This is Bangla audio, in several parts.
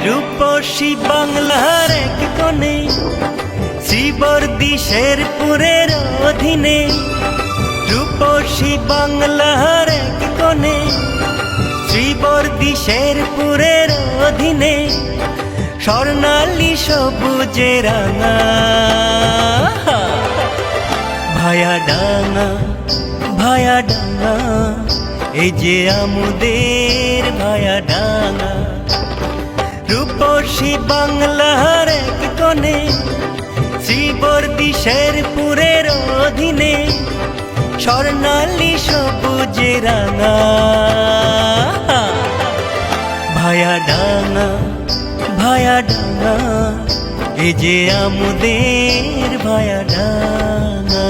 রূপসী বাংলার এক কোণে শ্রীবর্দী শেরপুরের অধীনে, রূপসী বাংলার এক কোণে শ্রীবর্দী শেরপুরের অধীনে, স্বর্ণালী সবুজে রাঙা ভায়া ডাঙা, ভায়া ডাঙা, এই যে আমুদের ভায়া ডাঙা। রূপসী বাংলার এক কোণে শ্রীবর্দী শেরপুরের অধীনে, স্বর্ণালী সবুজে রাঙা ভায়া ডাঙা, ভায়া ডাঙা, এই যে আমুদের ভায়া ডাঙা।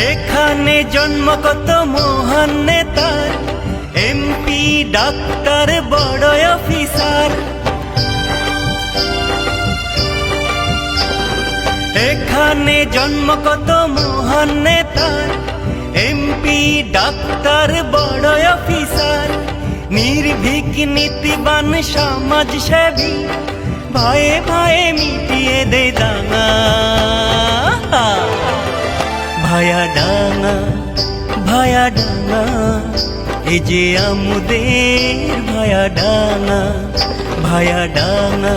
এখানে জন্ম কত মহান নেতার, এমপি, ডাক্তার, বড় অফিসার। এখানে জন্ম কত মহান নেতার, এমপি, ডাক্তার, বড় অফিসার। নির্ভীক নীতিবান সমাজসেবী, ভয়ে ভয়ে মিটিয়ে দে দাঙ্গা ভায়া ডাঙা, ভায়া ডাঙা, এই যে আমুদের ভায়া ডাঙা, ভায়া ডাঙা,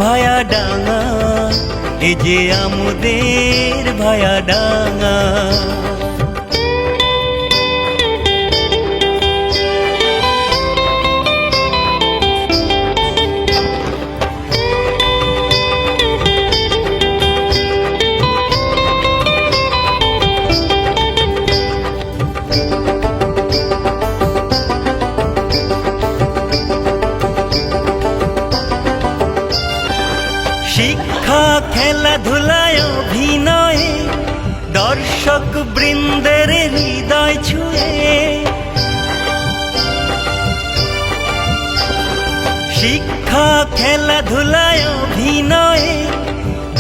ভায়া ডাঙা, এই যে আমুদের ভায়া ডাঙা। শিক্ষা, খেলাধুলায়, অভিনয়ে দর্শক বৃন্দের হৃদয় ছুঁয়ে। শিক্ষা, খেলাধুলায়, অভিনয়ে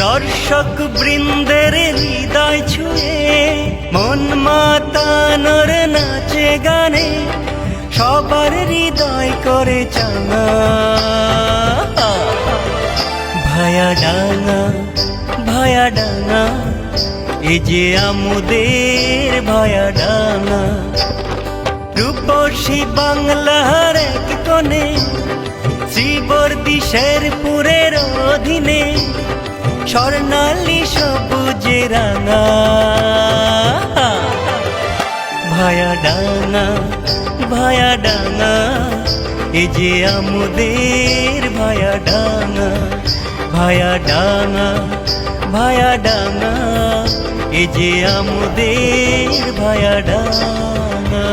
দর্শক বৃন্দের হৃদয় ছুঁয়ে। মন মাতানোর নাচে গানে সবার হৃদয় করে চাঙা ভায়া ডাঙা, ভায়া ডাঙা, এই যে আমুদের ভায়া ডাঙা। রূপসী বাংলার এক কোণে শ্রীবর্দী শেরপুরের অধীনে, স্বর্ণালী সবুজে রাঙা ভায়া ডাঙা, ভায়া ডাঙা, এই যে আমুদের ভায়া ডাঙা, ভায়া ডাঙা, ভায়া ডাঙা, এই যে আমুদের ভায়া ডাঙা।